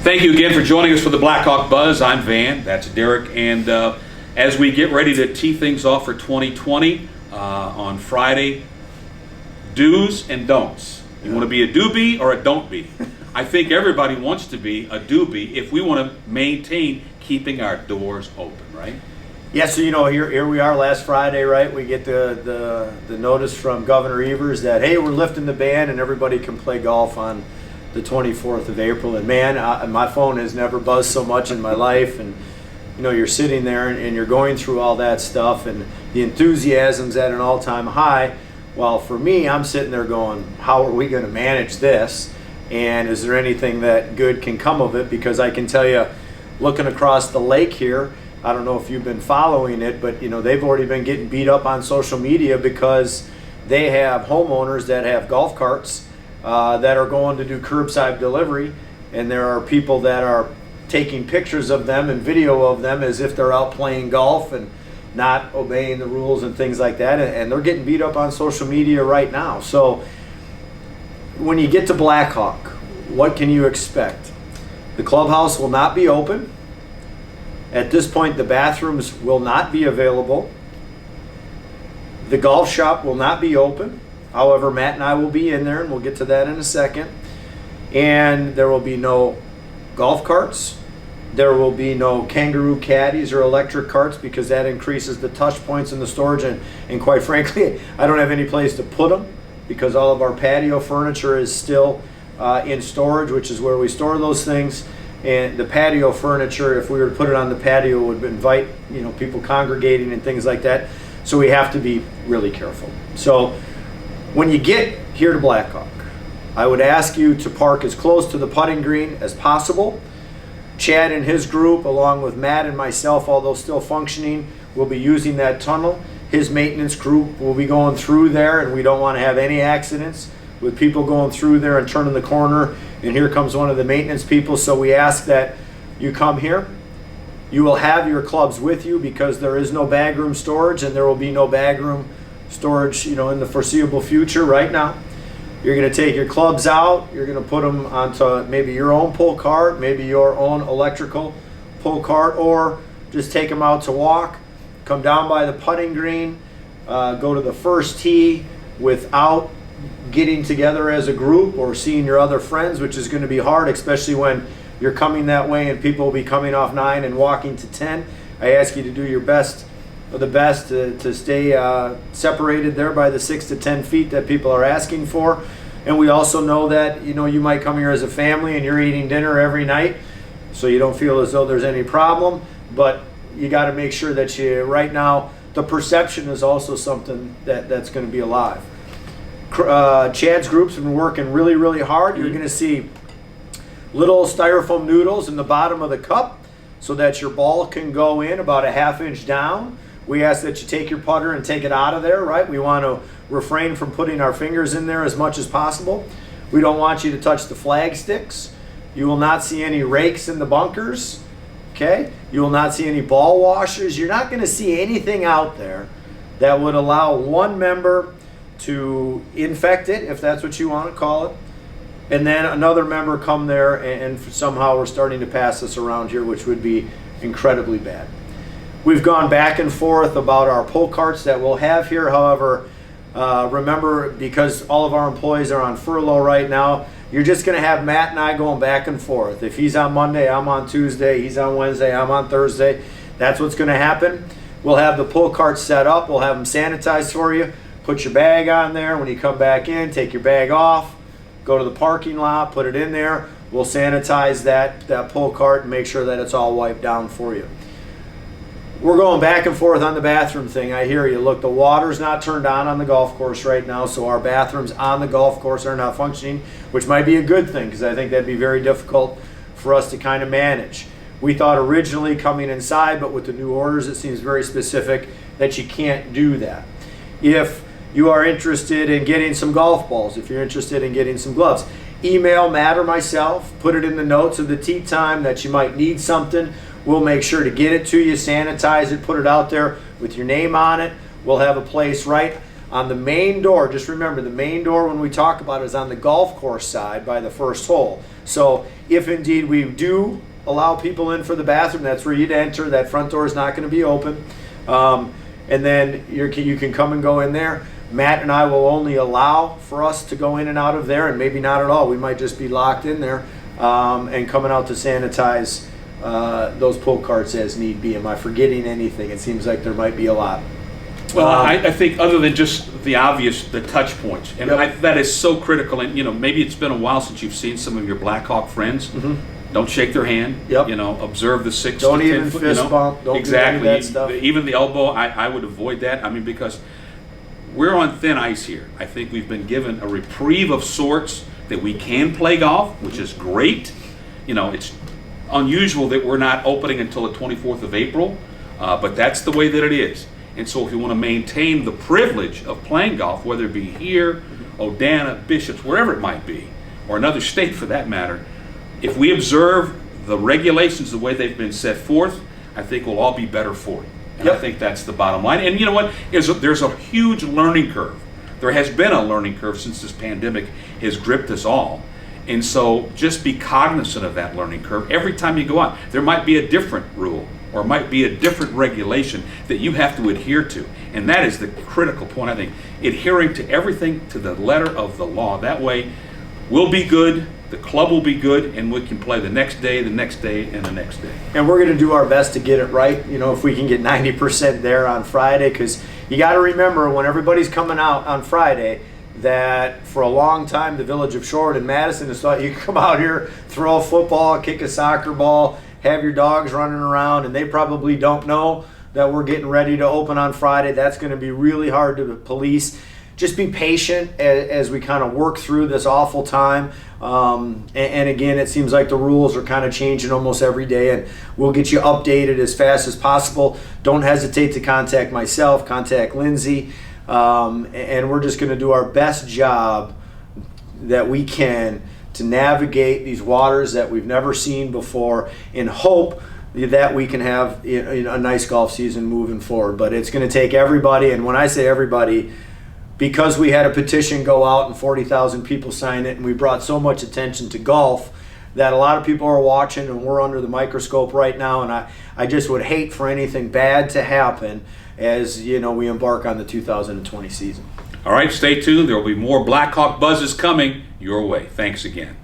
Thank you again for joining us for the Blackhawk Buzz. I'm Van, that's Derek, and as we get ready to tee things off for 2020 on Friday, do's and don'ts. You want to be a do-be or a don't-be? I think everybody wants to be a do-be if we want to maintain keeping our doors open, right? Yeah, so here we are last Friday, right? We get the notice from Governor Evers that, hey, we're lifting the ban and everybody can play golf on the 24th of April. And man, my phone has never buzzed so much in my life. And you're sitting there and you're going through all that stuff and the enthusiasm's at an all-time high. While for me, I'm sitting there going, how are we going to manage this? And is there anything that good can come of it? Because I can tell you, looking across the lake here, I don't know if you've been following it, but they've already been getting beat up on social media because they have homeowners that have golf carts that are going to do curbside delivery, and there are people that are taking pictures of them and video of them as if they're out playing golf and not obeying the rules and things like that, and they're getting beat up on social media right now. So when you get to Blackhawk, what can you expect? The clubhouse will not be open. At this point, the bathrooms will not be available. The golf shop will not be open. However, Matt and I will be in there, and we'll get to that in a second. And there will be no golf carts. There will be no kangaroo caddies or electric carts because that increases the touch points in the storage. And quite frankly, I don't have any place to put them because all of our patio furniture is still in storage, which is where we store those things. And the patio furniture, if we were to put it on the patio, would invite people congregating and things like that. So we have to be really careful. So when you get here to Blackhawk, I would ask you to park as close to the putting green as possible. Chad and his group, along with Matt and myself, although still functioning, will be using that tunnel. His maintenance group will be going through there, and we don't want to have any accidents with people going through there and turning the corner, and here comes one of the maintenance people. So we ask that you come here. You will have your clubs with you because there is no bag room storage, and there will be no bag room storage in the foreseeable future right now. You're going to take your clubs out. You're going to put them onto maybe your own pull cart, maybe your own electrical pull cart, or just take them out to walk. Come down by the putting green, go to the first tee without getting together as a group or seeing your other friends, which is going to be hard, especially when you're coming that way and people will be coming off 9 and walking to 10. I ask you to do your best, or the best, to stay separated there by the 6 to 10 feet that people are asking for. And we also know that you might come here as a family and you're eating dinner every night, so you don't feel as though there's any problem. But you got to make sure that right now, the perception is also something that's going to be alive. Chad's group's been working really, really hard. You're going to see little styrofoam noodles in the bottom of the cup so that your ball can go in about a ½ inch down. We ask that you take your putter and take it out of there, right? We want to refrain from putting our fingers in there as much as possible. We don't want you to touch the flag sticks. You will not see any rakes in the bunkers, okay? You will not see any ball washers. You're not going to see anything out there that would allow one member to infect it, if that's what you want to call it, and then another member come there and somehow we're starting to pass this around here, which would be incredibly bad. We've gone back and forth about our pull carts that we'll have here. However, remember, because all of our employees are on furlough right now, you're just going to have Matt and I going back and forth. If he's on Monday, I'm on Tuesday. He's on Wednesday, I'm on Thursday. That's what's going to happen. We'll have the pull carts set up. We'll have them sanitized for you. Put your bag on there. When you come back in, take your bag off. Go to the parking lot, put it in there. We'll sanitize that pull cart and make sure that it's all wiped down for you. We're going back and forth on the bathroom thing. I hear you. Look, the water's not turned on the golf course right now, so our bathrooms on the golf course are not functioning, which might be a good thing because I think that'd be very difficult for us to kind of manage. We thought originally coming inside, but with the new orders, it seems very specific that you can't do that. If you are interested in getting some golf balls, if you're interested in getting some gloves, email Matt or myself, put it in the notes of the tee time that you might need something. We'll make sure to get it to you, sanitize it, put it out there with your name on it. We'll have a place right On the main door, just remember the main door when we talk about it is on the golf course side by the first hole. So if indeed we do allow people in for the bathroom, that's where you'd enter. That front door is not going to be open. And then you can come and go in there. Matt and I will only allow for us to go in and out of there, and maybe not at all. We might just be locked in there and coming out to sanitize those pull carts as need be. Am I forgetting anything? It seems like there might be a lot. Well, I think other than just the obvious, the touch points, and Yep. that is so critical. And maybe it's been a while since you've seen some of your Blackhawk friends. Don't shake their hand. Yep. Observe the 6 Don't to 10 even foot. fist bump. Don't exactly. do any of that stuff. Even the elbow, I would avoid that. I mean, because we're on thin ice here. I think we've been given a reprieve of sorts that we can play golf, which is great. It's unusual that we're not opening until the 24th of April, but that's the way that it is. And so if you want to maintain the privilege of playing golf, whether it be here, Odana, Bishops, wherever it might be, or another state for that matter, if we observe the regulations the way they've been set forth, I think we'll all be better for it. And I Yep. think that's the bottom line. And you know what? There's a huge learning curve. There has been a learning curve since this pandemic has gripped us all. And so just be cognizant of that learning curve. Every time you go out, there might be a different rule or might be a different regulation that you have to adhere to. And that is the critical point, I think. Adhering to everything to the letter of the law. That way, we'll be good, the club will be good, and we can play the next day, and the next day. And we're going to do our best to get it right. If we can get 90% there on Friday, because you got to remember when everybody's coming out on Friday that for a long time the village of Short and Madison has thought you can come out here, throw a football, kick a soccer ball, have your dogs running around, and they probably don't know that we're getting ready to open on Friday. That's going to be really hard to police. Just be patient as we kind of work through this awful time. And again, it seems like the rules are kind of changing almost every day, and we'll get you updated as fast as possible. Don't hesitate to contact myself, contact Lindsay, and we're just going to do our best job that we can to navigate these waters that we've never seen before and hope that we can have a nice golf season moving forward. But it's going to take everybody, and when I say everybody, because we had a petition go out and 40,000 people sign it, and we brought so much attention to golf that a lot of people are watching, and we're under the microscope right now, and I just would hate for anything bad to happen as we embark on the 2020 season. All right, stay tuned. There will be more Blackhawk buzzes coming your way. Thanks again.